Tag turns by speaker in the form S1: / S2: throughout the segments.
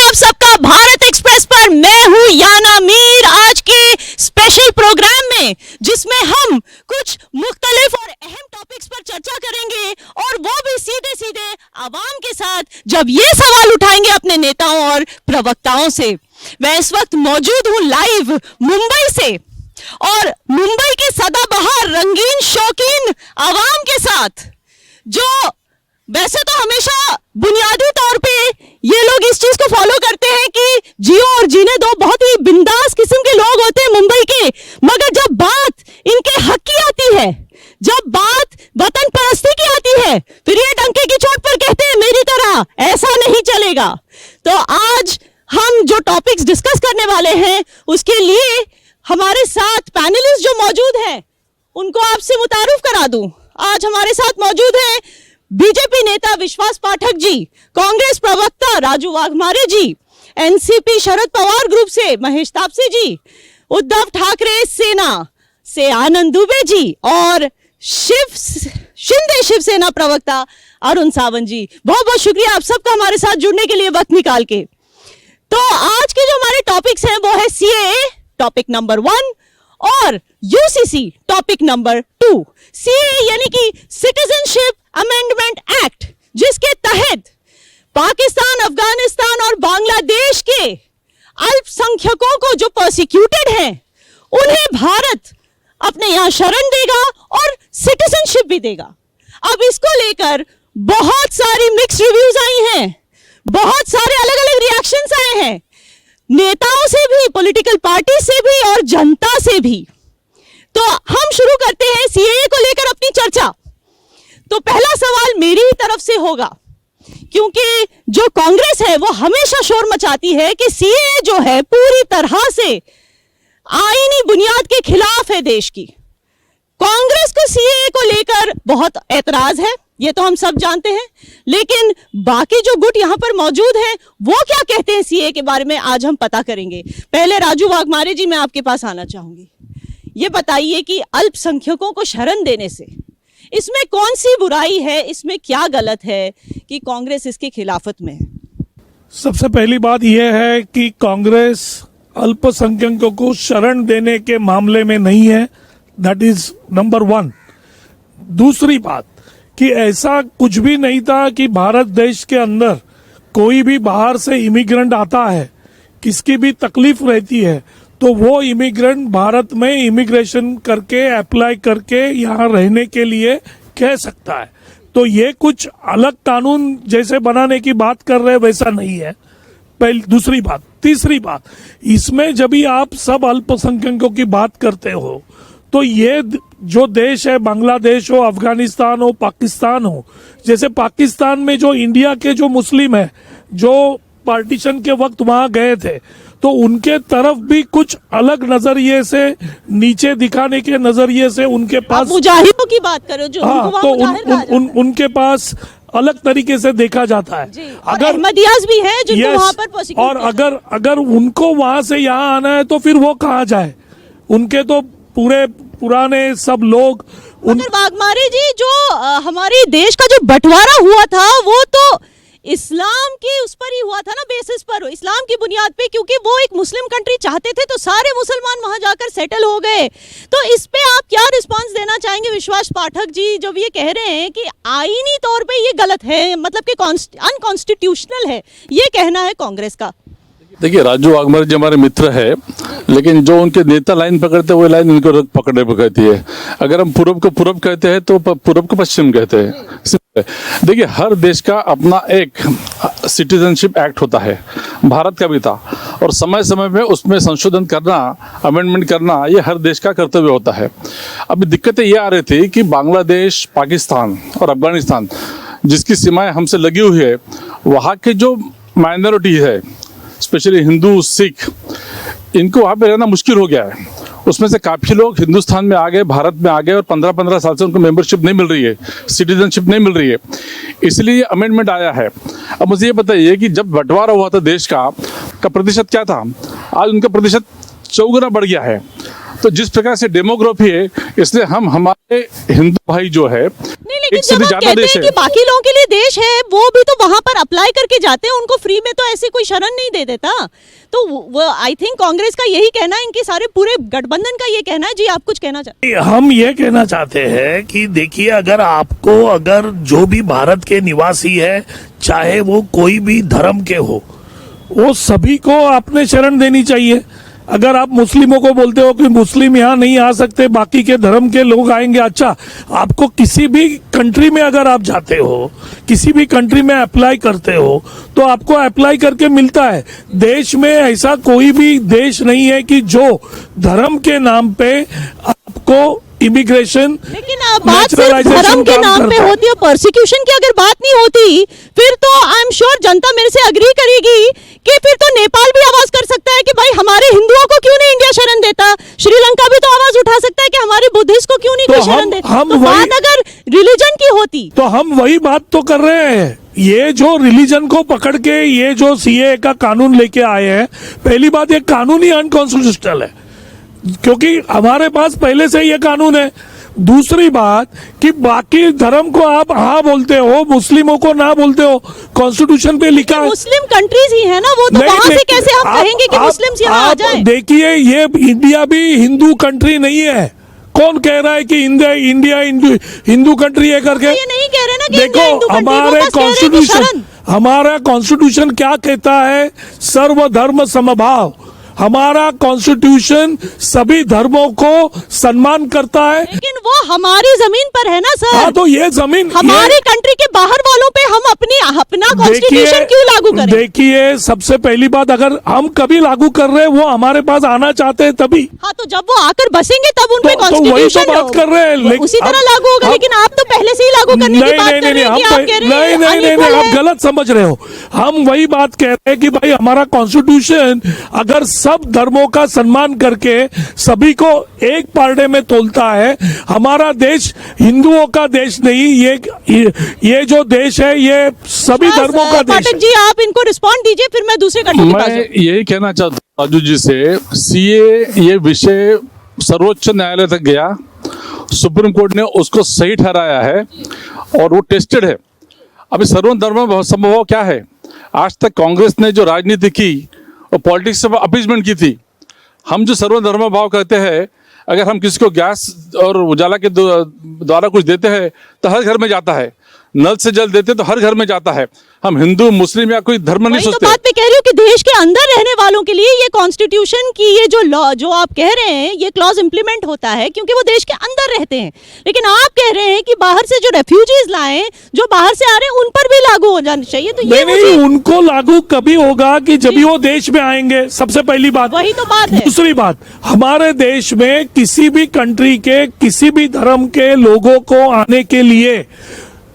S1: आप सबका भारत एक्सप्रेस पर। मैं हूं याना मीर, आज के स्पेशल प्रोग्राम में जिसमें हम कुछ मुख्तलिफ और अहम टॉपिक्स पर चर्चा करेंगे और वो भी सीधे सीधे आवाम के साथ, जब ये सवाल उठाएंगे अपने नेताओं और प्रवक्ताओं से। मैं इस वक्त मौजूद हूं लाइव मुंबई से और मुंबई के सदाबहार रंगीन शौकीन आवाम के साथ, जो वैसे तो हमेशा बुनियादी तौर पे ये लोग इस चीज को फॉलो करते हैं कि जियो और जीने दो, बहुत ही बिंदास किस्म के लोग होते हैं मुंबई के, मगर जब बात इनके हक की आती है, जब बात वतन परस्ती की आती है, फिर ये डंके की चोट पर कहते हैं मेरी तरह ऐसा नहीं चलेगा। तो आज हम जो टॉपिक्स डिस्कस करने वाले हैं उसके लिए हमारे साथ पैनलिस्ट जो मौजूद हैं उनको आपसे मुतारुफ करा दूं। आज हमारे साथ मौजूद हैं बीजेपी नेता विश्वास पाठक जी, कांग्रेस प्रवक्ता राजू वाघमारे जी, एनसीपी शरद पवार ग्रुप से महेश तापसे जी, उद्धव ठाकरे सेना से आनंद दुबे जी और शिंदे शिवसेना प्रवक्ता अरुण सावंत जी। बहुत बहुत शुक्रिया आप सबका हमारे साथ जुड़ने के लिए वक्त निकाल के। तो आज के जो हमारे टॉपिक्स हैं वो है सीएए टॉपिक नंबर 1 और यूसीसी टॉपिक नंबर 2। सीएए यानी कि सिटीजनशिप अमेंडमेंट एक्ट, जिसके तहत पाकिस्तान, अफगानिस्तान और बांग्लादेश के अल्पसंख्यकों को जो प्रोसिक्यूटेड हैं उन्हें भारत अपने यहां शरण देगा और सिटीजनशिप भी देगा। अब इसको लेकर बहुत सारी मिक्स रिव्यूज आई हैं, बहुत सारे अलग अलग रिएक्शंस आए हैं, नेताओं से भी, पॉलिटिकल पार्टी से भी और जनता से भी। तो हम शुरू करते हैं सीएए को लेकर अपनी चर्चा। तो पहला सवाल मेरी ही तरफ से होगा, क्योंकि जो कांग्रेस है वो हमेशा शोर मचाती है कि सीएए जो है पूरी तरह से आईनी बुनियाद के खिलाफ है देश की। कांग्रेस को सीएए को लेकर बहुत एतराज है, ये तो हम सब जानते हैं, लेकिन बाकी जो गुट यहां पर मौजूद हैं वो क्या कहते हैं सीएए के बारे में, आज हम पता करेंगे। पहले राजू वाघमारे जी, मैं आपके पास आना चाहूंगी। ये बताइए कि अल्पसंख्यकों को शरण देने से इसमें कौन सी बुराई है, इसमें क्या गलत है कि कांग्रेस इसके खिलाफत में है?
S2: सबसे पहली बात यह है कि कांग्रेस अल्पसंख्यकों को शरण देने के मामले में नहीं है, दैट इज नंबर 1। दूसरी बात कि ऐसा कुछ भी नहीं था कि भारत देश के अंदर कोई भी बाहर से इमिग्रेंट आता है, किसकी भी तकलीफ रहती है तो वो इमिग्रेंट भारत में इमिग्रेशन करके अप्लाई करके यहाँ रहने के लिए कह सकता है। तो ये कुछ अलग कानून जैसे बनाने की बात कर रहे वैसा नहीं है, पहली। दूसरी बात। तीसरी बात, इसमें जब भी आप सब अल्पसंख्यकों की बात करते हो तो ये जो देश है, बांग्लादेश हो, अफगानिस्तान हो, पाकिस्तान हो, जैसे पाकिस्तान में जो इंडिया के जो मुस्लिम है जो पार्टीशन के वक्त वहां गए थे तो उनके तरफ भी कुछ अलग नजरिए से, नीचे दिखाने के नजरिए से उनके पास,
S1: मुजाहिदों की बात करो जो
S2: हाँ, तो उनके पास अलग तरीके से देखा जाता है।
S1: अगर अहमदियाज भी है जिनको वहां पर प्रोसिक्यूट
S2: और अगर उनको वहां से यहाँ आना है तो फिर वो कहाँ जाए, उनके तो पूरे पुराने सब लोग
S1: वाघमारे जी, जो हमारे देश का जो बंटवारा हुआ था वो तो इस्लाम के उस पर ही हुआ था ना, बेसिस पर, इस्लाम की बुनियाद पे, क्योंकि वो एक मुस्लिम कंट्री चाहते थे तो सारे मुसलमान वहां जाकर सेटल हो गए। तो इस पे आप क्या रिस्पांस देना चाहेंगे विश्वास पाठक जी, जब ये कह रहे हैं कि आईनी तौर पे ये गलत है, मतलब कि अनकॉन्स्टिट्यूशनल है, ये कहना है कांग्रेस का?
S3: देखिए, राजू वाघमारे जी हमारे मित्र है, लेकिन जो उनके नेता लाइन पकड़ते हैं वो लाइन उनको पकड़ने पर कहती है। अगर हम पूरब को पूरब कहते हैं तो पूरब को पश्चिम कहते हैं। देखिए, हर देश का अपना एक सिटीजनशिप एक्ट होता है, भारत का भी था, और समय समय में उसमें संशोधन करना, अमेंडमेंट करना, ये हर देश का कर्तव्य होता है। अभी दिक्कतें ये आ रही थी कि बांग्लादेश, पाकिस्तान और अफगानिस्तान जिसकी सीमाएं हमसे लगी हुई है, वहाँ के जो माइनॉरिटी है, स्पेशली हिंदू, सिख, इनको वहाँ पे रहना मुश्किल हो गया है। उसमें से काफ़ी लोग हिंदुस्तान में आ गए, भारत में आ गए, और 15-15 साल से उनको मेंबरशिप नहीं मिल रही है, सिटीजनशिप नहीं मिल रही है, इसलिए ये अमेंडमेंट आया है। अब मुझे ये बताइए कि जब बंटवारा हुआ था देश का प्रतिशत क्या था, आज उनका प्रतिशत 4 गुना बढ़ गया है। तो जिस प्रकार से डेमोग्राफी है, इसलिए हम हमारे हिंदू भाई जो है,
S1: नहीं, लेकिन
S3: एक से
S1: जब
S3: भी
S1: आप
S3: ज्यादा
S1: कहते
S3: देश
S1: हैं
S3: है।
S1: कि बाकी लोगों के लिए देश है, वो भी तो वहां पर अप्लाई करके जाते हैं, उनको फ्री में तो ऐसे कोई शरण नहीं दे देता। तो वो आई थिंक कांग्रेस का यही कहना है, इनके सारे पूरे गठबंधन का ये कहना है। जी आप कुछ कहना चाहते
S2: हम ये कहना चाहते हैं कि देखिए, अगर जो भी भारत के निवासी है, चाहे वो कोई भी धर्म के हो, वो सभी को आपने शरण देनी चाहिए। अगर आप मुस्लिमों को बोलते हो कि मुस्लिम यहाँ नहीं आ सकते, बाकी के धर्म के लोग आएंगे, अच्छा, आपको किसी भी कंट्री में अगर आप जाते हो, किसी भी कंट्री में अप्लाई करते हो, तो आपको अप्लाई करके मिलता है। देश में ऐसा कोई भी देश नहीं है कि जो धर्म के नाम पे आपको इमिग्रेशन,
S1: लेकिन बात सिर्फ धर्म के नाम पे होती है, परसिक्यूशन की अगर बात नहीं होती, फिर तो आई एम श्योर जनता मेरे से अग्री करेगी कि फिर तो नेपाल भी आवाज कर सकता है कि भाई हमारे हिंदुओं को क्यों नहीं इंडिया शरण देता। श्रीलंका भी तो आवाज उठा सकता है कि हमारे बुद्धिस्ट को क्यों नहीं कोई शरण देता। तो बात अगर रिलीजन की होती
S2: तो हम वही बात तो कर रहे हैं। ये जो रिलीजन को पकड़ के ये जो सीए का कानून लेके आए हैं, पहली बात, ये कानून ही अनकॉन्स्टिट्यूशनल है, क्योंकि हमारे पास पहले से ये कानून है। दूसरी बात कि बाकी धर्म को आप हाँ बोलते हो, मुस्लिमों को ना बोलते हो, कॉन्स्टिट्यूशन पे लिखा है।
S1: मुस्लिम कंट्रीज ही है ना वो, तो वहां से कैसे हम कहेंगे कि मुस्लिम्स यहाँ आ जाएं?
S2: देखिए, ये इंडिया भी हिंदू कंट्री नहीं है। कौन कह रहा है कि इंडिया हिंदू कंट्री है करके?
S1: ये नहीं कह रहे ना कि
S2: देखो,
S1: इंडिया हिंदू कंट्री, वो बस कह रहे हैं कि शरण।
S2: हमारा कॉन्स्टिट्यूशन क्या कहता है? सर्वधर्म समभाव। हमारा कॉन्स्टिट्यूशन सभी धर्मों को सम्मान करता है।
S1: लेकिन वो हमारी जमीन पर है ना सर।
S2: हाँ, तो ये जमीन
S1: हमारे कंट्री के बाहर वालों पे हम अपना कॉन्स्टिट्यूशन क्यों लागू करें?
S2: देखिए, सबसे पहली बात, अगर हम कभी लागू कर रहे हैं, वो हमारे पास आना चाहते हैं तभी।
S1: हाँ, तो जब वो आकर बसेंगे तब उन पे
S2: तो वही
S1: कॉन्स्टिट्यूशन
S2: तो बात कर रहे हैं।
S1: उसी तरह लागू होगा। लेकिन आप तो पहले से ही लागू करने की बात कर रहे हैं कि आप कह रहे हैं
S2: नहीं, आप गलत समझ रहे हो। हम वही बात कह रहे हैं कि भाई हमारा कॉन्स्टिट्यूशन अगर सब धर्मों का सम्मान करके सभी को एक पारडे में तोलता है, हमारा देश हिंदुओं का देश नहीं, ये जो देश है ये सभी धर्मों का देश
S1: पाठक
S2: है।
S1: जी, आप इनको रिस्पॉन्ड दीजिए, फिर मैं दूसरे कट्टू के पास
S3: मैं यही कहना चाहता हूँ राजू जी से, सीए ये विषय सर्वोच्च न्यायालय तक गया, सुप्रीम कोर्ट ने उसको सही ठहराया है और वो टेस्टेड है। अभी सर्वधर्म समभाव क्या है? आज तक कांग्रेस ने जो राजनीति की और पॉलिटिक्स से अपीजमेंट की थी। हम जो सर्वधर्म भाव कहते हैं, अगर हम किसी को गैस और उजाला के द्वारा कुछ देते हैं तो हर घर में जाता है, नल से जल देते तो हर घर में जाता है। हम हिंदू मुस्लिम या कोई धर्म नहीं
S1: तो
S3: सोचते।
S1: बात पे कह रही हूँ कि देश के अंदर रहने वालों के लिए ये कॉन्स्टिट्यूशन की ये जो लॉ जो आप कह रहे हैं, ये क्लॉज इंप्लीमेंट होता है क्योंकि वो देश के अंदर रहते हैं। लेकिन आप कह रहे हैं कि बाहर से जो रेफ्यूजीज लाए, जो बाहर से आ रहे हैं, उन पर भी लागू हो जाना चाहिए। तो ये
S2: नहीं, उनको लागू कभी होगा कि जब भी वो देश में आएंगे, सबसे पहली बात।
S1: वही तो बात है।
S2: दूसरी बात, हमारे देश में किसी भी कंट्री के किसी भी धर्म के लोगों को आने के लिए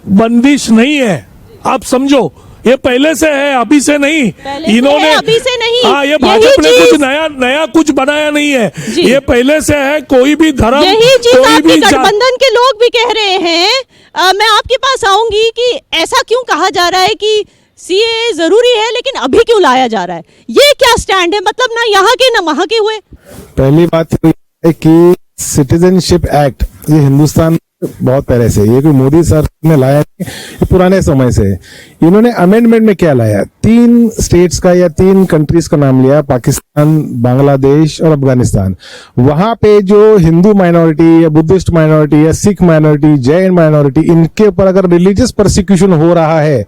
S2: बंदिश नहीं है। आप समझो, ये पहले से है, अभी से नहीं। इन्होंने
S1: अभी से नहीं।
S2: हाँ, ये भाजपा ने कुछ नया कुछ बनाया नहीं है, ये पहले से है। कोई भी धर्म,
S1: यही चीज
S2: कोई
S1: आपके
S2: भी
S1: गठबंधन के लोग भी कह रहे हैं। मैं आपके पास आऊंगी कि ऐसा क्यों कहा जा रहा है कि सीए जरूरी है, लेकिन अभी क्यों लाया जा रहा है? ये क्या स्टैंड है? मतलब ना यहाँ के ना वहां के हुए।
S4: पहली बात है कि सिटीजनशिप एक्ट ये हिंदुस्तान बहुत पहले से, ये कोई मोदी सर ने लाया नहीं, ये पुराने समय से। इन्होंने अमेंडमेंट में क्या लाया? 3 स्टेट्स का या 3 कंट्रीज का नाम लिया, पाकिस्तान, बांग्लादेश और अफगानिस्तान। वहां पे जो हिंदू माइनॉरिटी या बुद्धिस्ट माइनॉरिटी या सिख माइनॉरिटी, जैन माइनॉरिटी, इनके ऊपर अगर रिलीजियस प्रोसिक्यूशन हो रहा है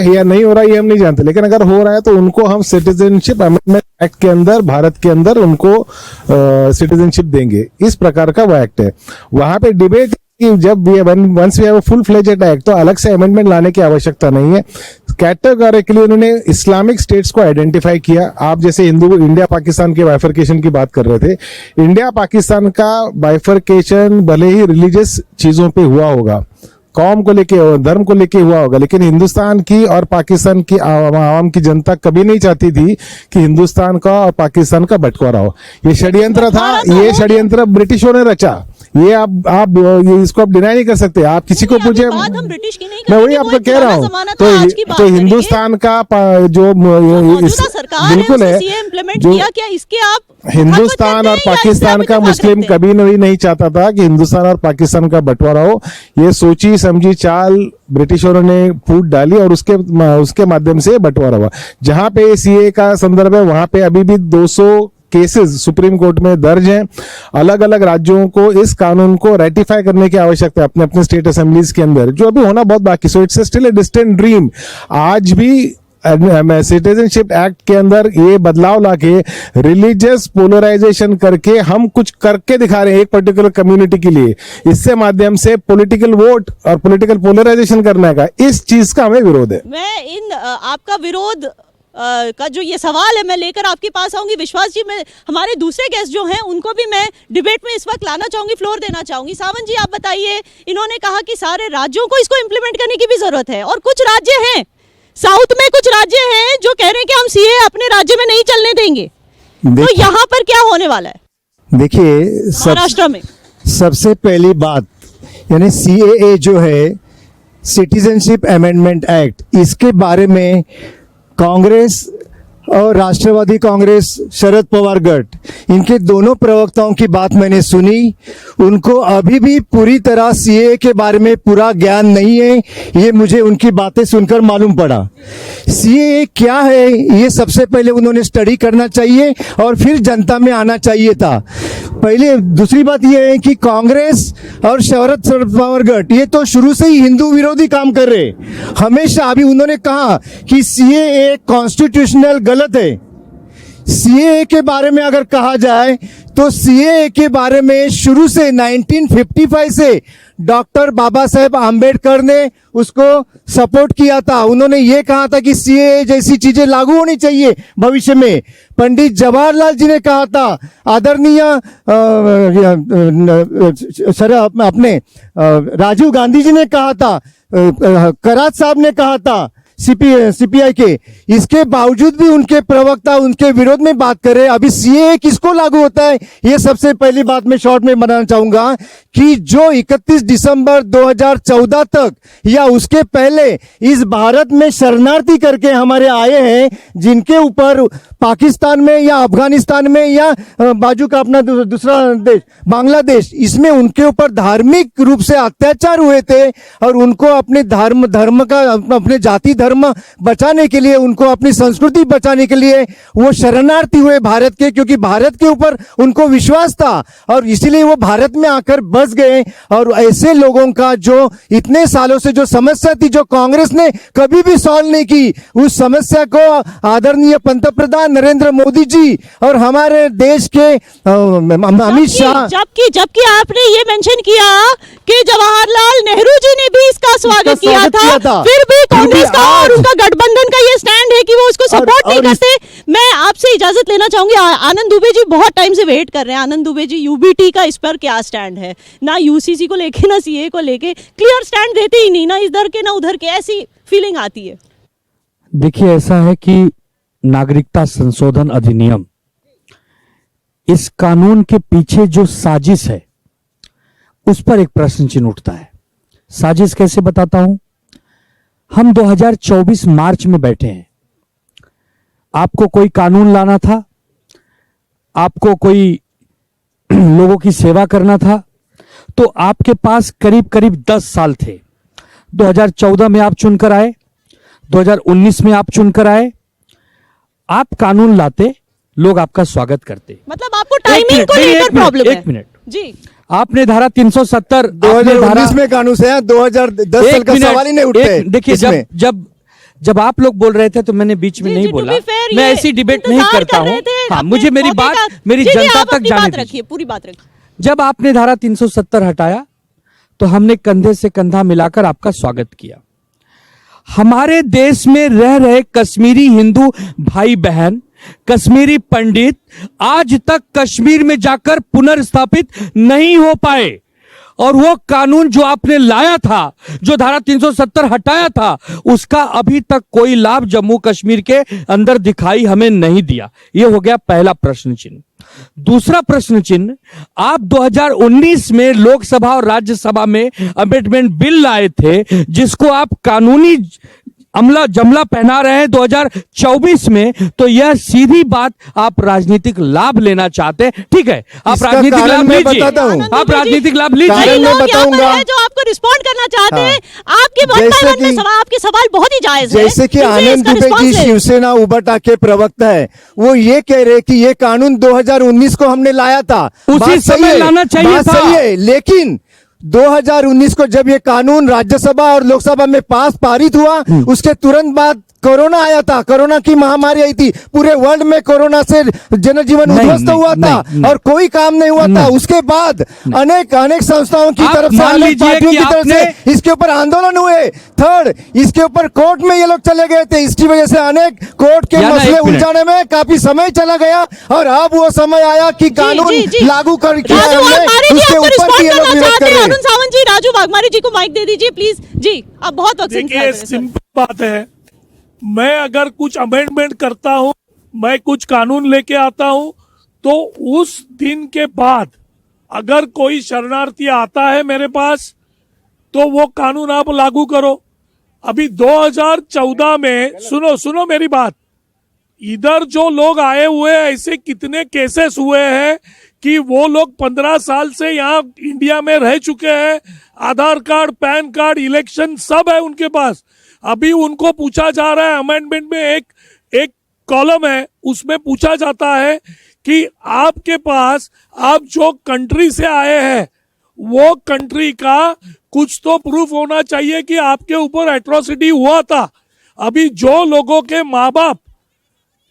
S4: या नहीं हो रहा है ये हम नहीं जानते, लेकिन अगर हो रहा है तो उनको हम सिटीजनशिप अमेंडमेंट एक्ट के अंदर, भारत के अंदर उनको सिटीजनशिप देंगे। इस प्रकार का वो एक्ट है। वहां पे डिबेट कि जब once we have a full fledged act तो अलग से अमेंडमेंट लाने की आवश्यकता नहीं है। कैटेगोरिकली उन्होंने इस्लामिक स्टेट्स को आइडेंटिफाई किया। आप जैसे हिंदू इंडिया पाकिस्तान के बाइफर्केशन की बात कर रहे थे, इंडिया पाकिस्तान का बाइफर्केशन भले ही रिलीजियस चीजों पे हुआ होगा, कौम को लेके, धर्म को लेके हुआ होगा, लेकिन हिंदुस्तान की और पाकिस्तान की आवाम की जनता कभी नहीं चाहती थी कि हिंदुस्तान का और पाकिस्तान का बंटवारा हो। ये षड्यंत्र था, ये षड्यंत्र ब्रिटिशों ने रचा। ये आप ये इसको आप डिनाई नहीं कर सकते। आप किसी को
S1: नहीं,
S4: पूछे,
S1: अभी बात हम ब्रिटिश की नहीं
S4: मैं वही
S1: करेंगे, वो
S4: आपको
S1: एक
S4: कह रहा
S1: पुराना
S4: हूँ।
S1: जमाना था, आज की बात
S4: तो
S1: करेंगे।
S4: हिंदुस्तान का जो
S1: मौजूदा
S4: इस
S1: सरकार है,
S4: बिल्कुल
S1: उसने
S4: है,
S1: सीए इम्प्लीमेंट
S4: जो
S1: किया, क्या इसके आप
S4: हिंदुस्तान
S1: भागवत
S4: और
S1: करते हैं या
S4: पाकिस्तान
S1: इससे
S4: का
S1: आप इतना
S4: मुस्लिम
S1: भागते हैं?
S4: कभी भी नहीं चाहता था कि हिंदुस्तान और पाकिस्तान का बंटवारा हो। ये सोची समझी चाल ब्रिटिशरों ने फूट डाली और उसके माध्यम से बंटवारा हुआ। जहां पे सीए का संदर्भ है, वहां पे अभी भी 200 केसेस सुप्रीम कोर्ट में दर्ज हैं। अलग अलग राज्यों को इस कानून को रेटिफाई करने की आवश्यकता है अपने अपने स्टेट असेंबलीज के अंदर, जो अभी होना बहुत बाकी। So it's still a distant dream. आज भी सिटीजनशिप एक्ट के अंदर ये बदलाव लाके रिलीजियस पोलराइजेशन करके हम कुछ करके दिखा रहे हैं एक पर्टिकुलर कम्युनिटी के लिए, इससे माध्यम से पॉलिटिकल वोट और पॉलिटिकल पोलराइजेशन करने का, इस चीज का हमें विरोध है।
S1: मैं इन आपका विरोध का जो ये सवाल है मैं लेकर आपके पास आऊंगी। विश्वास जी, मैं हमारे दूसरे गेस्ट जो हैं उनको भी मैं डिबेट में इस वक्त लाना चाहूंगी, फ्लोर देना चाहूंगी। सावंत जी, आप बताइए, इन्होंने कहा कि सारे राज्यों को इसको इम्प्लीमेंट करने की भी जरूरत है, और कुछ राज्य हैं साउथ में, कुछ राज्य हैं जो कह रहे हैं कि हम सीए अपने राज्य में नहीं चलने देंगे। तो यहाँ पर क्या होने वाला है
S5: देखिए,
S1: महाराष्ट्र में?
S5: सबसे पहली बात, यानी सीएए जो है, सिटीजनशिप अमेंडमेंट एक्ट, इसके बारे में कांग्रेस और राष्ट्रवादी कांग्रेस, शरद पवार गट, इनके दोनों प्रवक्ताओं की बात मैंने सुनी। उनको अभी भी पूरी तरह सीए के बारे में पूरा ज्ञान नहीं है, ये मुझे उनकी बातें सुनकर मालूम पड़ा। सीए क्या है ये सबसे पहले उन्होंने स्टडी करना चाहिए और फिर जनता में आना चाहिए था पहले। दूसरी बात यह है कि कांग्रेस और शरद पवार गट ये तो शुरू से ही हिंदू विरोधी काम कर रहे हमेशा। अभी उन्होंने कहा कि सीए कॉन्स्टिट्यूशनल गलत है। सीए के बारे में अगर कहा जाए तो सीए के बारे में शुरू से 1955 से डॉक्टर बाबा साहेब आम्बेडकर ने उसको सपोर्ट किया था। उन्होंने ये कहा था कि सीए जैसी चीजें लागू होनी चाहिए भविष्य में। पंडित जवाहरलाल जी ने कहा था, आदरणीय अपने राजीव गांधी जी ने कहा था, करात साहब ने कहा था, सीपीआई के। इसके बावजूद भी उनके प्रवक्ता उनके विरोध में बात कर रहे हैं। अभी सीए किसको लागू होता है, ये सबसे पहली बात मैं शॉर्ट में बताना चाहूंगा कि जो 31 दिसंबर 2014 तक या उसके पहले इस भारत में शरणार्थी करके हमारे आए हैं, जिनके ऊपर पाकिस्तान में या अफगानिस्तान में या बाजू का अपना दूसरा देश बांग्लादेश, इसमें उनके ऊपर धार्मिक रूप से अत्याचार हुए थे और उनको अपने धर्म का, अपने जाति धर्म बचाने के लिए, उनको अपनी संस्कृति बचाने के लिए वो शरणार्थी हुए भारत के, क्योंकि भारत के ऊपर उनको विश्वास था और इसीलिए वो भारत में आकर बस गए। और ऐसे लोगों का जो इतने सालों से जो समस्या थी, जो कांग्रेस ने कभी भी सॉल्व नहीं की, उस समस्या को आदरणीय पंतप्रधान नरेंद्र मोदी जी और हमारे देश के अमित शाह,
S1: जबकि आपने ये मेंशन किया कि जवाहरलाल नेहरू जी ने भी इसका स्वागत किया था, फिर भी कांग्रेस का और उनका गठबंधन का ये स्टैंड है कि वो उसको सपोर्ट नहीं करते। मैं आपसे इजाजत लेना चाहूंगी। आनंद दुबे जी बहुत टाइम से वेट कर रहे हैं। आनंद दुबे जी, यूबीटी का इस पर क्या स्टैंड है? ना यूसीसी को लेके ना सीए को लेके क्लियर स्टैंड देते ही नहीं, ना इधर के ना उधर के, ऐसी फीलिंग आती है।
S6: देखिए, ऐसा है कि नागरिकता संशोधन अधिनियम, इस कानून के पीछे जो साजिश है उस पर एक प्रश्न चिन्ह उठता है। साजिश कैसे बताता हूं। हम 2024 मार्च में बैठे हैं, आपको कोई कानून लाना था, आपको कोई लोगों की सेवा करना था, तो आपके पास करीब करीब 10 साल थे। 2014 में आप चुनकर आए, 2019 में आप चुनकर आए, आप कानून लाते, लोग आपका स्वागत करते।
S1: मतलब आपको टाइमिंग को लेकर प्रॉब्लम है?
S6: एक मिनट
S1: जी,
S6: आपने धारा 370
S5: 2019 में कानून से 2010 साल का सवाल ही नहीं उठते।
S6: देखिए, जब आप लोग बोल रहे थे तो मैंने बीच में नहीं बोला। मैं ऐसी डिबेट नहीं करता हूं। हाँ, मुझे मेरी बात मेरी जनता तक जाने दीजिए,
S1: पूरी बात रखिए।
S6: जब आपने धारा 370 हटाया तो हमने कंधे से कंधा मिलाकर आपका स्वागत किया। हमारे देश में रह रहे कश्मीरी हिंदू भाई बहन, कश्मीरी पंडित आज तक कश्मीर में जाकर पुनर्स्थापित नहीं हो पाए। और वो कानून जो आपने लाया था, जो धारा 370 हटाया था, उसका अभी तक कोई लाभ जम्मू कश्मीर के अंदर दिखाई हमें नहीं दिया। ये हो गया पहला प्रश्न चिन्ह। दूसरा प्रश्न चिन्ह, आप 2019 में लोकसभा और राज्यसभा में अमेंडमेंट बिल लाए थे, जिसको आप कानूनी अमला जमला पहना रहे हैं 2024 में। तो यह सीधी बात, आप राजनीतिक लाभ लेना चाहते हैं, ठीक है, आप
S5: इसका
S6: राजनीतिक
S5: कारण
S6: लाभ
S5: मैं
S6: लीजिए,
S5: बताता हूं।
S6: आप राजनीतिक लाभ लीजिए।
S5: कारण
S1: कई
S5: मैं
S1: लोग यहाँ पर
S5: बताऊंगा।
S1: हैं जो आपको रिस्पॉन्ड करना चाहते
S5: हाँ।
S1: हैं। आपके बहुत
S5: जैसे
S1: मन में
S5: कि-
S1: सवाल, आपके सवाल बहुत ही जायज है।
S5: जैसे कि
S1: उनसे
S5: आनंद
S1: इसका
S5: दुबे जी
S1: response ले।
S5: शिवसेना उबटा के प्रवक्ता है, वो ये कह रहे कि ये कानून 2019 को हमने लाया था।
S6: उसी
S5: बात सही
S6: समय
S5: है,
S6: लाना चाहिए
S5: बात
S6: था।
S5: सही है, लेकिन 2019 को जब ये कानून राज्यसभा और लोकसभा में पारित हुआ, उसके तुरंत बाद कोरोना आया था, कोरोना की महामारी आई थी, पूरे वर्ल्ड में कोरोना से जनजीवन
S6: नहीं,
S5: उद्ध्वस्त
S6: नहीं,
S5: हुआ था
S6: नहीं,
S5: और कोई काम नहीं हुआ था।
S6: नहीं।
S5: उसके बाद अनेक संस्थाओं की
S6: आप
S5: तरफ से,
S6: मान
S5: अनेक
S6: लीजिए
S5: पार्टियों
S6: कि
S5: की तरफ से इसके ऊपर आंदोलन हुए। थर्ड, इसके ऊपर कोर्ट में ये लोग चले गए थे, इसकी वजह से अनेक कोर्ट के
S6: याना,
S5: मसले
S6: एक मिनट।
S5: उलझाने में काफी समय चला गया और अब वो समय आया कि कानून
S1: जी, जी।
S5: लागू करके
S1: राजू वाघमारे जी
S5: उसके
S1: आपको
S5: ऊपर
S1: रिस्पॉन्ड
S5: भी ये लोग
S1: करना
S5: विरोध
S1: चाहते
S5: कर
S1: हैं।
S5: रहे
S1: अरुण
S5: हैं।
S1: सावंत जी, राजू वाघमारे जी को माइक दे दीजिए प्लीज। जी, आप बहुत वक्त से
S2: देखिए,
S1: इंतजार कर रहे हैं, सर।
S2: सिंपल बात है, मैं अगर कुछ अमेंडमेंट करता हूं, मैं कुछ कानून लेके आता हूं, तो उस दिन के बाद अगर कोई शरणार्थी आता है मेरे पास, तो वो कानून आप लागू करो। अभी 2014 में, सुनो मेरी बात, इधर जो लोग आए हुए हैं, ऐसे कितने केसेस हुए हैं कि वो लोग 15 साल से यहाँ इंडिया में रह चुके हैं, आधार कार्ड, पैन कार्ड, इलेक्शन सब है उनके पास। अभी उनको पूछा जा रहा है, अमेंडमेंट में एक कॉलम है, उसमें पूछा जाता है कि आपके पास, आप जो कंट्री से आए हैं, वो कंट्री का कुछ तो प्रूफ होना चाहिए कि आपके ऊपर एट्रोसिटी हुआ था। अभी जो लोगों के माँ बाप,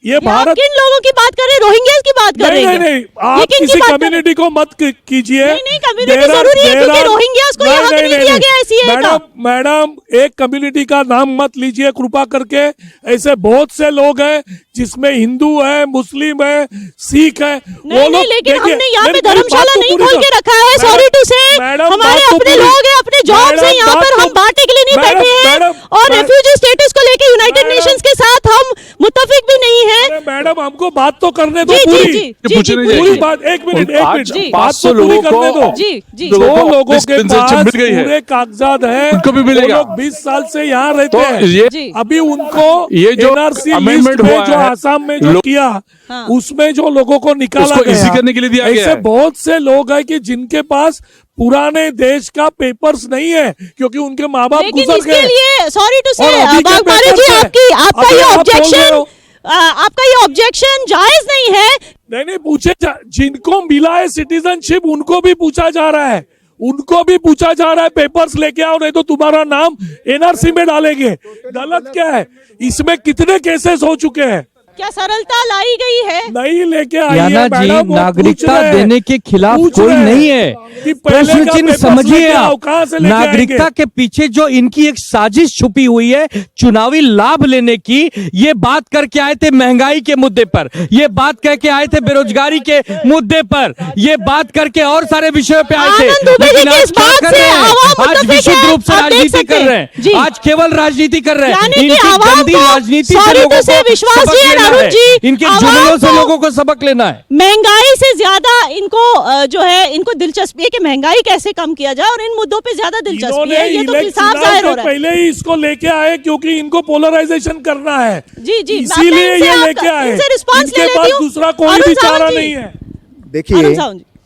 S2: ये
S1: ये आप
S2: भारत,
S1: किन लोगों की बात कर रहे हैं? रोहिंग्यास की बात कर रहे
S2: नहीं
S1: हैं?
S2: नहीं नहीं,
S1: ये
S2: आप
S1: किन की
S2: किसी
S1: बात कर रहे हैं?
S2: कम्युनिटी को मत कीजिए।
S1: नहीं, community जरूरी है, क्योंकि रोहिंग्यास को ये हक नहीं दिया गया SCA का।
S2: मैडम, एक कम्युनिटी का नाम मत लीजिए कृपा करके। ऐसे बहुत से लोग हैं जिसमें हिंदू है, मुस्लिम है, सिख है।
S1: नहीं नहीं, लेकिन हमने यहाँ पे धर्मशाला नहीं खोल के रखा है। सॉरी टू से, हमारे अपने लोग हैं, अपने जॉब से यहाँ पर हम बांटने के लिए नहीं बैठे हैं, और रेफ्यूजी स्टेटस को लेके यूनाइटेड नेशंस के साथ हम मुत्तफिक भी नहीं है।
S2: मैडम, हमको बात तो करने दो
S1: जी जी
S2: पूरी।
S1: जी जी
S3: पूछने
S1: जी,
S3: नहीं
S2: पूरी
S3: जाएगी।
S2: बात, एक मिनट,
S3: आज
S1: जी।
S2: बात
S3: 500
S2: तो पूरी
S3: लोगों
S2: करने
S3: को
S2: दो।
S1: जी जी
S2: जो
S3: लोगों को
S2: लोगों के
S3: dispensation
S2: पास
S3: मिल गई है,
S2: पूरे कागजात हैं,
S3: उनको भी
S2: वो
S3: मिलेगा।
S2: लोग 20 साल से यहाँ रहते
S3: तो
S2: हैं।
S3: ये
S1: जी।
S2: अभी उनको
S3: ये जो
S2: NRC
S3: amendment
S2: लिस्ट में
S3: हुआ
S2: जो
S3: है,
S2: आसाम में जो
S3: लो-
S2: किया,
S1: हाँ।
S2: उसमें जो लोगों को निकाला
S3: उसको
S2: गया,
S3: इसी करने के लिए दिया गया
S2: ऐसे
S3: है।
S2: बहुत से लोग हैं कि जिनके पास पुराने देश का पेपर्स नहीं है, क्योंकि उनके माँ बाप
S1: लेकिन
S2: गुजर
S1: इसके
S2: गए।
S1: लिए सॉरी टू से,
S2: और अभी के
S1: वाघमारे
S2: पेपर
S1: जी,
S2: से-
S1: आपका
S2: अभी
S1: ये
S2: आप बोल रहे
S1: ऑब्जेक्शन,
S2: हो।
S1: आपका ये ऑब्जेक्शन जायज नहीं है।
S2: नहीं पूछे जिनको मिला है सिटीजनशिप, उनको भी पूछा जा रहा है, उनको भी पूछा जा रहा है पेपर्स लेके आओ, नहीं तो तुम्हारा नाम एनआरसी में डालेंगे। गलत क्या है इसमें? कितने केसेस हो चुके हैं?
S1: क्या सरलता लाई गई है?
S2: नहीं लेके आई
S6: याना
S2: है
S6: जी,
S2: मैडम, वो
S6: नागरिकता
S2: पूछ रहे हैं।
S6: देने के खिलाफ
S2: पूछ
S6: कोई
S2: रहे हैं
S6: नहीं है।
S2: कि पहले
S6: प्रश्न
S2: का
S6: चिन्ह
S2: पेपर्स
S6: समझिए
S2: लेके आओ,
S6: आप,
S2: कहाँ से लेके
S6: नागरिकता
S2: आएंगे?
S6: के पीछे जो इनकी एक साजिश छुपी हुई है चुनावी लाभ लेने की। ये बात करके आए थे महंगाई के मुद्दे पर, ये बात करके आए थे बेरोजगारी के मुद्दे पर, ये बात करके और सारे विषयों पे आए थे।
S1: आनंद दुबे जी
S6: लेकिन
S1: की
S6: आज
S1: इस
S6: क्या
S1: बात
S6: कर
S1: से
S6: रहे हैं?
S1: आवाम
S6: आज
S1: मुत्तफिक
S6: विशुद्ध
S1: है,
S6: रूप से
S1: आप देख
S6: राजनीति
S1: सकते
S6: कर
S1: हैं।
S6: रहे हैं,
S1: जी।
S6: आज केवल राजनीति कर रहे हैं।
S1: यानी कि
S6: इनकी
S1: आवाम
S6: गंदी
S1: को
S6: राजनीति से
S1: sorry to
S6: लोगों
S1: say
S6: को
S1: विश्वास
S6: सबक
S1: जी,
S6: लेना
S1: अरुण
S6: है,
S1: जी,
S6: इनके
S1: आवाम
S6: जुमलों से
S1: को-
S6: लोगों को सबक लेना है।
S1: महंगाई से ज्यादा इनको जो है, इनको दिलचस्पी है कि महंगाई कैसे कम किया जाए, और इन मुद्दों पे ज्यादा दिलचस्पी है। ये तो साफ जाहिर हो रहा है।
S2: पहले ही इसको लेके आए, क्योंकि इनको पोलराइजेशन करना है।
S1: जी जी,
S2: इसीलिए
S1: मैं इनसे
S2: ये
S1: आपका-
S2: लेके आए।
S1: इनसे रिस्पांस ले
S2: इनके
S1: लेती
S2: पास
S1: हूँ।
S2: दूसरा कोई
S1: अरुण
S2: भी
S1: सावंत
S2: चारा
S1: जी।
S2: नहीं है।
S1: अरुण
S5: देखिए,
S1: सावंत जी,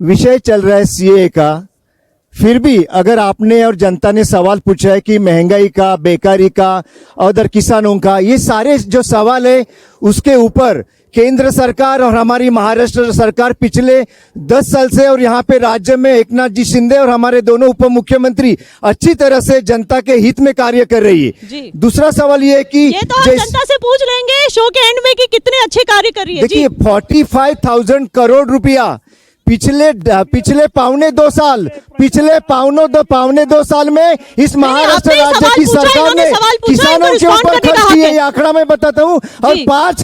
S5: विषय चल रहा है सीए का, फिर भी अगर आपने और जनता ने सवाल पूछा है कि महंगाई का, बेकारी का, अदर किसानों का, ये सारे जो सवाल है उसके ऊपर केंद्र सरकार और हमारी महाराष्ट्र सरकार पिछले 10 साल से, और यहाँ पे राज्य में एकनाथ जी शिंदे और हमारे दोनों उप मुख्यमंत्री अच्छी तरह से जनता के हित में कार्य कर रही
S1: जी।
S5: है। दूसरा सवाल ये है कि
S1: ये तो हम जनता से पूछ लेंगे शो के एंड में कि कितने अच्छे कार्य कर रही है। जी,
S5: देखिए 45,000 करोड़ रुपया पिछले पौने दो साल में इस महाराष्ट्र
S1: आपने
S5: राज्य
S1: सवाल
S5: की
S1: पूछा,
S5: सरकार
S1: इन्होंने
S5: ने
S1: सवाल पूछा,
S5: किसानों
S1: इनको
S5: के ऊपर
S1: respond करने
S5: खर्च
S1: का
S5: किए,
S1: हक है।
S5: ये आंकड़ा मैं बताता हूँ। और
S1: जी।
S5: 5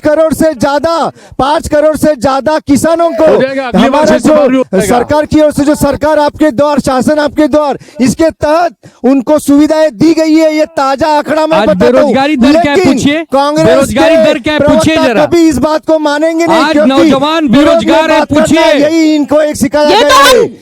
S5: करोड़ से ज्यादा किसानों को
S3: हो जाएगा, अगली बार
S5: हमारा
S3: से सवाल भी
S5: जो
S3: हो जाएगा।
S5: सरकार की ओर से जो सरकार आपके द्वार शासन आपके द्वार इसके तहत उनको सुविधाएं दी गई है, ये ताजा आंकड़ा मैं
S6: आज
S5: बताता हूँ।
S6: बेरोजगारी दर क्या है
S5: लेकिन
S6: पूछिए?
S5: कांग्रेस
S6: बेरोजगारी
S5: के
S6: दर क्या है पूछिए
S5: प्रवक्ता
S6: जरा।
S5: कभी इस बात को मानेंगे नहीं,
S6: आज
S5: क्योंकि
S6: नौजवान बेरोजगार है,
S5: विरोध में बात करना,
S6: पूछिए।
S5: यही इनको एक सिखाया
S1: ये
S5: गया
S1: तो
S5: है।
S1: हम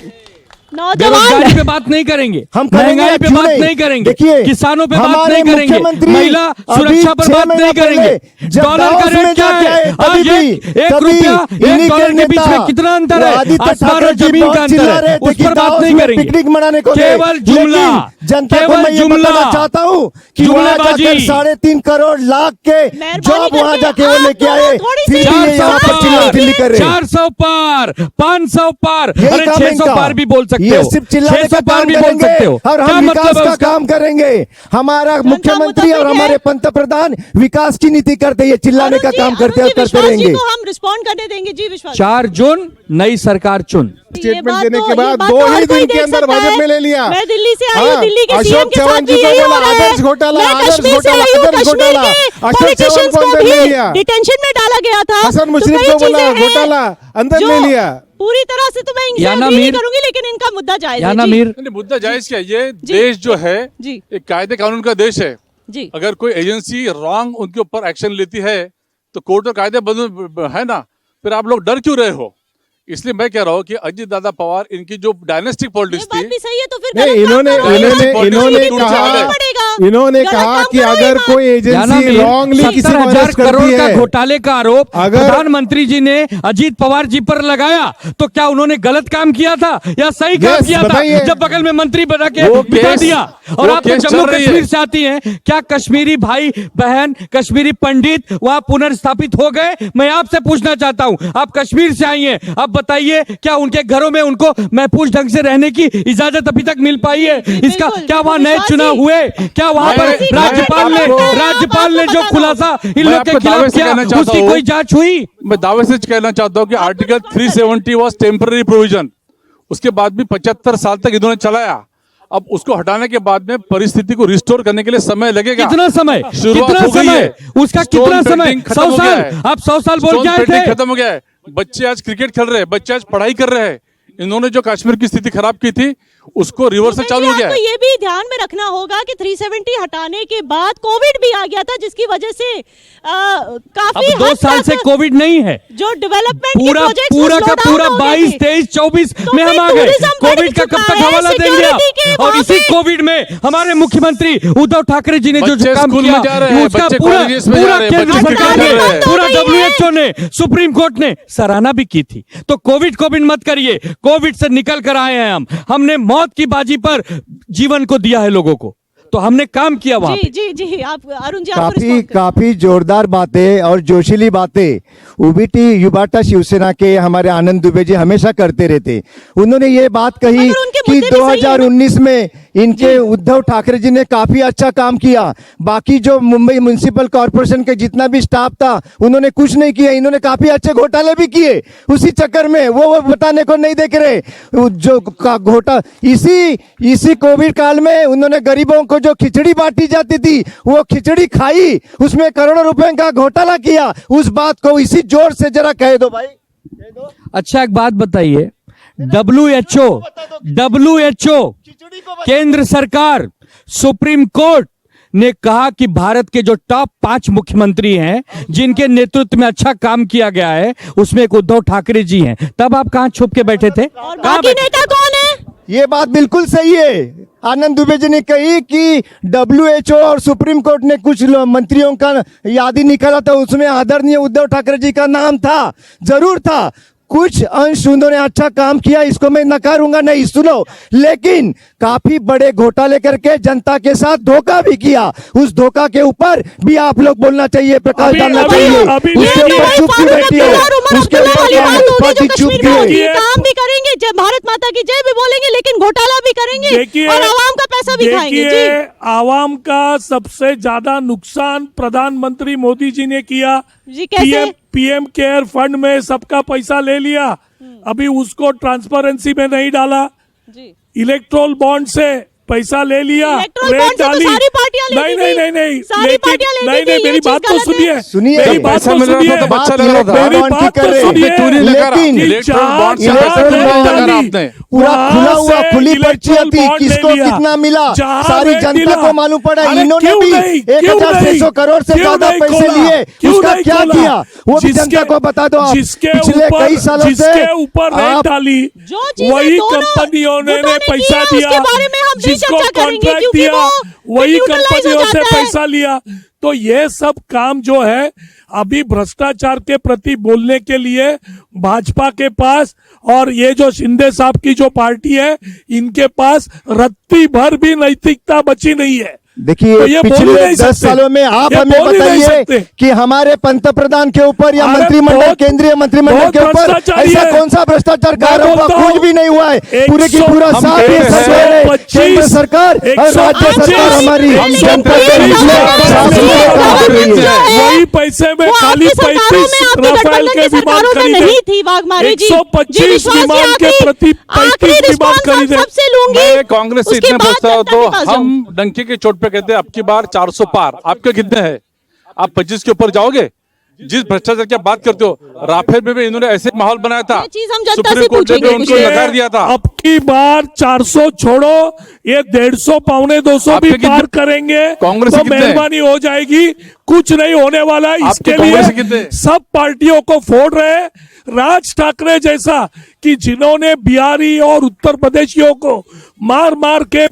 S1: नौजवान
S6: बेरोजगारी पे बात नहीं करेंगे,
S5: हम करेंगे,
S6: महंगाई पे
S5: क्यों
S6: बात
S5: नहीं?
S6: नहीं करेंगे,
S5: देखिए,
S6: किसानों पे बात
S5: हमारे
S6: नहीं करेंगे,
S5: मुख्यमंत्री
S6: महिला
S5: अभी
S6: सुरक्षा पर
S5: 6
S6: बात
S5: महीना
S6: नहीं करेंगे,
S5: पहले जब
S6: डॉलर का
S5: दावोस में
S6: रेट क्या
S5: जाके आए,
S6: है
S5: तभी
S6: आज
S5: भी
S6: एक
S5: तभी
S6: रुपया
S5: इन्हीं
S6: एक डॉलर के बीच
S5: नेता
S6: में कितना अंतर है,
S5: आदित्य
S6: आसमान
S5: ठाकरे
S6: और
S5: जी
S6: जमीन
S5: बहुत
S6: का अंतर
S5: चिल्ला रहे
S6: है,
S5: थे
S6: उस
S5: कि
S6: पर बात
S5: दावोस
S6: नहीं
S5: में
S6: करेंगे।
S5: पिकनिक मनाने को गए।
S6: केवल जुमला,
S5: लेकिन जनता को
S6: केवल
S5: मैं ये
S6: जुमला,
S5: बताना चाहता हूँ कि वहाँ
S6: जुमलेबाजी।
S5: जाकर 3.5 करोड़ लाख के
S1: मेहरबानी
S5: जॉब वहाँ
S1: करके
S5: जाके वो
S1: आप
S5: लेके
S1: दोनों
S5: आए,
S1: थोड़ी
S5: फिर
S1: सी
S5: भी ये यहाँ पर चिल्ला-चिल्ली कर रहे हैं।
S6: 400 पार, 500 पार,
S5: यही
S6: अरे
S5: काम
S6: 600
S5: इनका।
S6: पार भी बोल सकते
S5: ये
S6: हो,
S5: सिर्फ चिल्लाने
S6: 600
S5: का
S6: पार
S5: काम
S6: भी बोल
S5: करेंगे
S6: सकते हो,
S5: और
S6: क्या
S5: हम
S6: मतलब
S5: विकास
S6: है
S5: का
S6: उसका?
S5: काम करेंगे। हमारा मुख्यमंत्री और
S1: मुताबिक है।
S5: हमारे पंतप्रधान विकास की नीति करते, ये चिल्लाने का काम करते और करते
S1: विश्वास जी
S5: रहेंगे।
S1: को हम रिस्पॉन्ड करने देंगे जी। विश्वास
S6: 4 जून नई सरकार चुन।
S1: ये
S4: स्टेटमेंट
S1: बात
S4: देने
S1: तो-
S4: के
S1: ये
S4: बाद
S1: बात
S4: 2
S1: तो
S4: ही
S1: हर कोई
S4: दिन के
S1: देख
S4: अंदर
S1: सकता
S4: भाजपा
S1: है।
S4: में ले लिया।
S1: मैं दिल्ली से आई हूँ,
S4: हाँ,
S1: दिल्ली के
S4: अशोक
S1: सीएम के
S4: चौहान
S1: साथ
S4: जी
S1: भी
S4: को
S1: यही हो
S4: बोला,
S1: रहा है।
S4: आदर्श घोटाला,
S1: मैं
S4: आदर्श
S1: कश्मीर से
S4: घोटाला,
S1: आई हूँ,
S4: आदर्श
S1: कश्मीर
S4: घोटाला।
S1: के
S4: अशोक चौहान
S1: पॉलिटिशियंस
S4: को
S1: को
S4: अंदर
S1: भी
S4: ले लिया।
S1: डिटेंशन में डाला गया था।
S4: हसन
S1: तो
S4: मुशर्रफ
S1: कई
S4: को बोला,
S1: चीजें हैं
S4: घोटाला, अंदर
S1: जो
S4: ले लिया।
S1: पूरी तरह से तो मैं इनसे
S6: याना
S1: agree नहीं
S6: मीर-
S1: करूंगी, लेकिन इनका मुद्दा जायज है
S6: याना
S1: जी।
S6: मीर
S3: नहीं, मुद्दा जायज क्या है? ये
S1: जी।
S3: देश जो है
S1: जी।
S3: एक कायदे कानून का देश है।
S1: जी
S3: अगर कोई एजेंसी रॉन्ग उनके ऊपर एक्शन लेती है तो कोर्ट और कायदे है ना, फिर आप लोग डर क्यों रहे हो? इसलिए मैं कह रहा हूँ कि अजीत दादा पवार इनकी जो डायनेस्टिक
S1: ये
S3: पॉलिटिक्स
S1: बात
S3: थी,
S1: भी सही है, तो फिर
S4: नहीं,
S1: गलत काम
S4: इन्होंने
S1: करो,
S4: इन्होंने
S1: ये
S4: इन्होंने
S1: तो
S3: टूट जाना
S4: कहा
S1: पड़ेगा।
S4: इन्होंने
S1: गलत
S4: कहा
S1: काम
S4: कि
S1: करो
S4: अगर
S1: ही मत।
S4: कोई
S6: याना
S4: एजेंसी
S6: मीर,
S4: रॉन्गली किसी को
S6: 70,000
S4: अरेस्ट
S6: करोड़
S4: करती
S6: का
S4: है,
S6: घोटाले का आरोप
S4: अगर-
S6: प्रधानमंत्री जी ने अजीत पवार जी पर लगाया, तो क्या उन्होंने गलत काम किया था या सही काम
S4: Yes,
S6: किया था?
S4: बताइए।
S6: जब बगल में मंत्री बना के
S3: वो
S6: बिठा
S3: केस-
S6: दिया, और
S3: वो
S6: आप तो
S3: केस
S6: जम्मू
S3: चल रही है।
S6: कश्मीर से आती हैं, क्या कश्मीरी भाई बहन, कश्मीरी पंडित वहां पुनर्स्थापित हो गए? मैं आपसे पूछना चाहता हूं, आप कश्मीर से आई हैं, आप बताइए क्या उनके घरों में उनको महफूज ढंग से रहने की इजाजत अभी तक मिल पाई है?
S1: बिल्कुल,
S6: इसका क्या वहां नए
S1: विश्वास
S6: चुनाव
S1: जी।
S6: हुए? क्या वहां पर
S3: मैं-
S6: राज्यपाल ने
S3: आपको-
S6: राज्यपाल ने जो
S1: आपको
S6: खुलासा इन
S3: मैं
S6: लोग के
S3: आपको दावे
S6: खिलाफ
S3: से
S6: किया,
S3: कहना चाहता
S6: उसकी
S3: हूं-
S6: कोई जांच हुई?
S3: मैं दावे से कहना चाहता हूँ कि आर्टिकल 370 वॉज टेम्पररी प्रोविजन। उसके बाद भी 75 साल तक इन्होंने चलाया। अब उसको हटाने के बाद में परिस्थिति को रिस्टोर करने के लिए समय लगेगा।
S6: कितना समय?
S3: शुरुआत
S6: कितना
S3: हो गई
S6: समय?
S3: है।
S6: उसका
S3: Stone
S6: कितना समय?
S3: painting खत्म
S6: 100
S3: हो गया
S6: साल?
S3: है।
S6: आप 100 साल बोल
S3: Stone
S6: के आए
S3: painting
S6: थे?
S3: खत्म हो गया है। बच्चे आज क्रिकेट खेल रहे हैं, बच्चे आज पढ़ाई कर रहे हैं। इन्होंने जो कश्मीर की स्थिति खराब की थी उसको रिवर्सल
S1: तो
S3: चालू हो गया
S1: आपको
S3: है।
S1: ये भी ध्यान में रखना होगा कि 370 हटाने के बाद कोविड भी आ गया था, जिसकी वजह से काफी
S6: अब 2
S1: हद
S6: साल
S1: तक
S6: से कोविड नहीं है।
S1: जो डेवलपमेंट
S6: पूरा पूरा का पूरा 22, 23, 24 में हम आ गए। कोविड का कब तक हवाला देंगे आप? और इसी कोविड में हमारे मुख्यमंत्री उद्धव ठाकरे जी ने जो
S3: बच्चे
S6: काम
S3: स्कूल
S6: किया,
S3: में जा रहे हैं,
S6: उसका
S3: बच्चे
S6: पूरा
S3: कॉलेजेस में जा
S6: पूरा
S3: रहे हैं,
S6: केंद्र
S3: बच्चे
S6: सरकार
S3: क्रिकेट
S6: ने,
S3: खेल रहे हैं।
S6: पूरा
S1: तो ये है।
S6: WHO ने, सुप्रीम कोर्ट ने सराहना भी की थी। तो कोविड मत करिए, कोविड से निकल कर आए हैं हमने मौत की बाजी पर जीवन को दिया है लोगों को, तो हमने काम किया वहां
S1: जी जी जी आप अरुण जी आपको
S5: काफी
S1: respond करें।
S5: काफी जोरदार बातें और जोशीली बातें उबीटी युवाटा शिवसेना के हमारे आनंद दुबे जी हमेशा करते रहते। उन्होंने ये बात कही
S1: मगर उनके
S5: कि
S1: मुद्दे भी सही है ना।
S5: 2019 में इनके उद्धव ठाकरे जी ने काफी अच्छा काम किया, बाकी जो मुंबई म्युनिसिपल कॉर्पोरेशन के जितना भी स्टाफ था उन्होंने कुछ नहीं किया, इन्होंने काफी अच्छे घोटाले भी किए। उसी चक्कर में वो बताने को नहीं देख रहे जो इसी कोविड काल में उन्होंने गरीबों को जो खिचड़ी बांटी जाती थी वो खिचड़ी खाई, उसमें करोड़ों रुपए का घोटाला किया। उस बात को इसी जोर से जरा कह दो भाई।
S6: अच्छा एक बात बताइए, WHO केंद्र सरकार, सुप्रीम कोर्ट ने कहा कि भारत के जो टॉप 5 मुख्यमंत्री हैं जिनके नेतृत्व में अच्छा काम किया गया है उसमें एक उद्धव ठाकरे जी हैं, तब आप कहां छुप के बैठे थे?
S1: और
S6: कहां
S1: बाकी
S6: बैठे?
S1: नेता कौन है?
S5: ये बात बिल्कुल सही है। आनंद दुबे जी ने कही कि WHO और सुप्रीम कोर्ट ने कुछ मंत्रियों का यादी निकाला था, उसमें आदरणीय उद्धव ठाकरे जी का नाम था, जरूर था। कुछ अंश उन्होंने अच्छा काम किया, इसको मैं नकारूंगा नहीं, सुनो, लेकिन काफी बड़े घोटाले करके जनता के साथ धोखा भी किया। उस धोखा के ऊपर भी आप लोग बोलना चाहिए, प्रकाश डालना चाहिए। उसके ऊपर चुप क्यों बैठी है? उसके ऊपर पार्टी चुप क्यों है?
S1: ये काम भी करेंगे, जब भारत माता की जय भी बोलेंगे, लेकिन घोटाला भी करेंगे
S2: देखिए,
S1: और आवाम का पैसा भी खाएंगे। जी
S2: देखिए, आवाम का सबसे ज्यादा नुकसान प्रधानमंत्री मोदी जी ने किया।
S1: जी, कैसे?
S2: पीएम केयर फंड में सबका पैसा ले लिया। अभी उसको ट्रांसपेरेंसी में नहीं डाला,
S1: जी
S2: इलेक्ट्रोल बॉन्ड से पैसा ले लिया,
S1: इलेक्ट्रोल
S2: रेट
S1: बॉन्ड से तो
S2: डाली।
S1: सारी पार्टियां लेती
S2: नहीं नहीं
S1: थी।
S2: नहीं नहीं
S1: सारी
S2: लेकिन
S1: पार्टियां लेती
S2: नहीं
S1: थी,
S2: नहीं
S1: ये
S2: मेरी
S1: चीज
S2: बात तो
S1: गलत है।
S5: सुनिए,
S2: मेरी बात
S3: पैसा
S2: तो
S3: मिल रहा
S2: सुनिए,
S3: था तो अच्छा लग रहा था।
S2: मेरी
S5: बॉन्ड की
S2: बात
S5: कर
S2: तो
S5: रहे हैं।
S2: सुनिए,
S3: चोरी नहीं करा,
S5: लेकिन
S3: इलेक्ट्रोल बॉन्ड से
S2: जहाँ
S3: पैसा नहीं
S2: रेट
S3: करा
S2: डाली,
S3: आपने।
S5: पूरा
S2: वहाँ
S5: खुला हुआ
S2: से
S5: खुली पर्ची
S2: इलेक्ट्रोल
S5: थी,
S2: बॉन्ड ले
S5: किसको
S2: लिया।
S5: कितना मिला
S2: जहाँ
S5: सारी
S2: रेट
S5: जनता
S2: मिला।
S5: को मालूम पड़ा।
S2: अरे
S5: इन्होंने
S2: क्यों
S5: भी
S2: नहीं?
S5: 1600 करोड़ से
S2: क्यों
S5: ज्यादा
S2: नहीं
S5: पैसे
S2: खोला?
S5: लिए,
S2: क्यों
S5: उसका
S2: नहीं
S5: क्या
S2: खोला?
S5: किया वो भी
S2: जिसके-
S5: जनता को बता दो आप।
S2: जिसके
S5: पिछले
S2: ऊपर
S5: कई सालों से
S2: जिसके ऊपर रेट
S5: आप
S2: डाली,
S1: जो चीजें
S2: वही
S1: दोनों
S2: कंपनियों ने
S1: गुटों ने की
S2: पैसा
S1: है,
S2: दिया,
S1: उसके बारे में हम नहीं
S2: जिसको
S1: चर्चा करेंगे,
S2: कॉन्ट्रैक्ट
S1: क्योंकि
S2: दिया
S1: वो
S2: वही
S1: न्यूट्रलाइज हो
S2: कंपनियों से
S1: जाता है।
S2: पैसा लिया। तो ये सब काम जो है अभी भ्रष्टाचार के प्रति बोलने के लिए भाजपा के पास और ये जो शिंदे साहब की जो पार्टी है इनके पास रत्ती भर भी नैतिकता बची नहीं है।
S5: देखिए
S2: तो ये बोल ही
S5: पिछले
S2: नहीं
S5: 10
S2: सकते।
S5: सालों में आप
S2: ये
S5: हमें
S2: बोल ही नहीं
S5: बताइए
S2: सकते।
S5: कि हमारे पंतप्रधान के ऊपर या
S2: अरे
S5: मंत्रिमंडल
S2: बहुत-
S5: केंद्रीय मंत्रिमंडल
S2: बहुत
S5: के ऊपर
S2: भ्रष्टाचारी
S5: ऐसा
S2: है।
S5: कौन सा भ्रष्टाचार
S2: मैं
S5: कार्य हुआ?
S2: बोलता
S5: कुछ
S2: हूं,
S5: भी नहीं हुआ है। पूरे की पूरा
S3: हम
S5: साथ
S3: कहते
S5: ये
S3: हैं,
S5: सरकार है,
S2: 125
S5: केंद्र सरकार और राज्य
S2: 125
S5: सरकार हमारी
S1: हम
S5: जनता के
S1: लेकिन
S5: बीच में
S1: ये
S5: साफ सुथरा काम कर रही है।
S2: वही पैसे में
S1: वो
S2: खाली
S1: आपकी सरकारों में,
S2: 35
S1: आपकी
S2: राफेल
S1: गठबंधन
S2: के
S1: की
S2: विमान
S1: सरकारों में
S2: खरीदे,
S1: नहीं थी वाघमारे जी।
S2: 125
S1: विश्वास
S2: विमान के
S1: आखिरी-
S2: प्रति
S1: आखिरी
S2: 35 विमान
S1: रिस्पॉन्स हम
S2: खरीदे।
S1: सबसे लूंगी।
S3: मैं कांग्रेस से
S1: उसके
S3: इतने
S1: बाद
S3: पूछता हूं
S1: जनता
S3: तो
S1: के पास
S3: हम
S1: जाऊं।
S3: डंके की चोट पे कहते हैं अब की बार 400 पार, आपके कितने हैं? आप 25 के ऊपर जाओगे? जिस भ्रष्टाचार की आप बात करते हो, राफेल में भी इन्होंने ऐसे माहौल बनाया था,
S1: ये चीज हम जनता
S3: सुप्रीम
S1: से
S3: कोर्ट ने भी
S1: पूछेंगे।
S3: उनको
S2: ये
S3: नकार दिया था।
S2: अब की बार 400 छोड़ो, ये 150 पौने 200
S3: आपके
S2: भी पार
S3: कितने-
S2: करेंगे
S3: कांग्रेस
S2: तो
S3: के कितने?
S2: मेहरबानी हो जाएगी। कुछ नहीं होने वाला है।
S3: आपके
S2: इसके
S3: कांग्रेस के
S2: लिए
S3: कितने?
S2: सब पार्टियों को फोड़ रहे। राज ठाकरे जैसा कि जिन्होंने बिहारी और उत्तर प्रदेशियों को मार मार के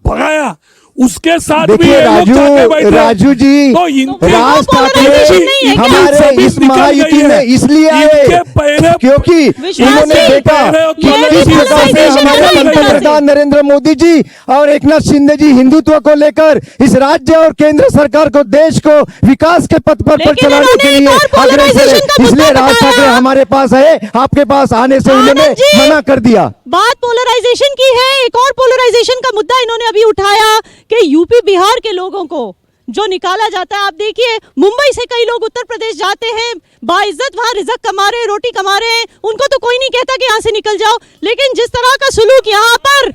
S2: भगाया, उसके साथ भी
S5: देखिए
S2: ये लोग जाके बैठे।
S5: राजू जी,
S2: तो इनके
S5: राज
S1: polarization नहीं है
S5: ठाकरे
S1: क्या?
S5: हमारे
S2: सभी
S5: इस
S2: निकल
S5: महायुति
S2: गई है।
S5: में इसलिए
S2: इनके
S5: आए
S2: पहले
S5: क्योंकि
S1: विश्वास
S5: इन्होंने
S1: जी,
S5: देखा कि
S2: ये
S5: किस
S2: भी
S5: प्रकार से
S1: polarization
S5: हमारे
S1: है ना इस तरह से।
S5: पंतप्रधान नरेंद्र मोदी जी और एकनाथ शिंदे जी हिंदुत्व को लेकर इस राज्य और केंद्र सरकार को, देश को विकास के पथ पर
S1: लेकिन
S5: चलाने के
S1: इन्होंने
S5: लिए
S1: एक और
S5: अग्रसर है।
S1: polarization का मुद्दा
S5: इसलिए राज
S1: बताया।
S5: ठाकरे हमारे पास है, आपके पास आने से उन्होंने
S1: आनंद जी,
S5: मना कर दिया।
S1: बात पोलराइजेशन की है। एक और पोलराइजेशन का मुद्दा इन्होंने अभी उठाया कि यूपी बिहार के लोगों को जो निकाला जाता है। आप देखिए मुंबई से कई लोग उत्तर प्रदेश जाते हैं, बाइज्जत वहां रिजक कमा रहे, रोटी कमा रहे हैं, उनको तो कोई नहीं कहता कि यहाँ से निकल जाओ। लेकिन जिस तरह का सुलूक यहाँ पर,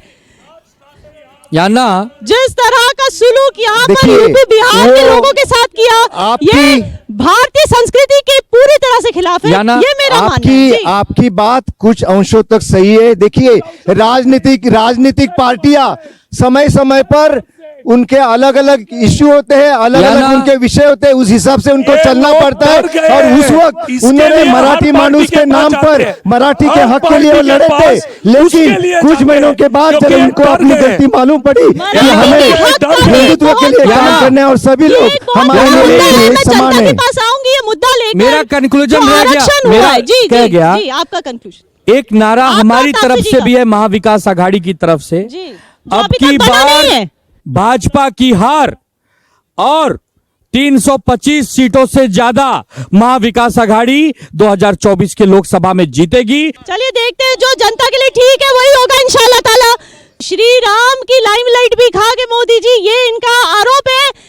S6: याना
S1: जिस तरह का सुलूक यहाँ पर
S5: देखिए,
S1: यूपी बिहार के
S5: वो
S1: लोगों के साथ किया,
S5: आपकी-
S1: ये भारतीय संस्कृति के पूरी तरह से खिलाफ है।
S6: याना
S1: ये मेरा मानना है जी।
S5: आपकी बात कुछ अंशों तक सही है। देखिए राजनीतिक पार्टियां समय समय पर उनके अलग अलग इश्यू होते हैं, अलग अलग
S6: याना-
S5: उनके विषय होते हैं, उस हिसाब से उनको
S2: ये
S5: चलना
S2: लोग
S5: पड़ता है।
S2: डर गए
S5: और उस
S2: हैं।
S5: वक्त
S2: इसके
S5: उन्होंने
S2: लिए हर
S5: मराठी
S2: पार्टी
S5: मानुष
S2: के
S5: के
S2: पास
S5: नाम
S2: जाते
S5: पर
S2: हैं।
S5: मराठी के
S2: हर
S5: हक के लिए वो
S2: पार्टी के
S5: लड़े थे,
S2: पास उसके
S5: लेकिन
S2: लिए
S5: कुछ
S2: जाते
S5: महीनों
S2: हैं।
S5: के बाद जब
S2: क्योंकि
S5: उनको
S2: डर
S5: अपनी
S2: गए।
S5: गलती मालूम पड़ी कि
S1: मराठी
S5: हमें
S1: के हक का भी
S5: हिंदुत्व के लिए
S1: बहुत
S5: काम
S1: बड़ा-
S5: करना है और सभी
S1: ये
S5: लोग
S1: एक बहुत
S5: हमारे
S1: बड़ा
S5: लिए
S1: मुद्दा है।
S5: एक
S1: मैं
S5: समान
S1: जनता
S5: है।
S1: के पास आऊंगी ये मुद्दा लेकर।
S6: मेरा conclusion
S1: जो
S6: रह गया।
S1: आरक्षण हुआ
S6: मेरा
S1: है। जी
S6: कह
S1: जी
S6: गया।
S1: जी, आपका कंक्लूजन।
S6: एक नारा
S1: आपका
S6: हमारी
S1: ताप्सी
S6: तरफ
S1: जी
S6: से
S1: का।
S6: भी है, महाविकास आघाड़ी की तरफ से।
S1: जी, जो
S6: अब
S1: अभी
S6: की
S1: तक बना
S6: बार
S1: नहीं है।
S6: भाजपा की हार और 325 सीटों से ज्यादा महाविकास आघाड़ी 2024 के लोकसभा में जीतेगी।
S1: चलिए देखते हैं, जो जनता के लिए ठीक है वही होगा इंशाल्लाह ताला। श्री राम की लाइमलाइट भी खा के मोदी जी, ये इनका आरोप है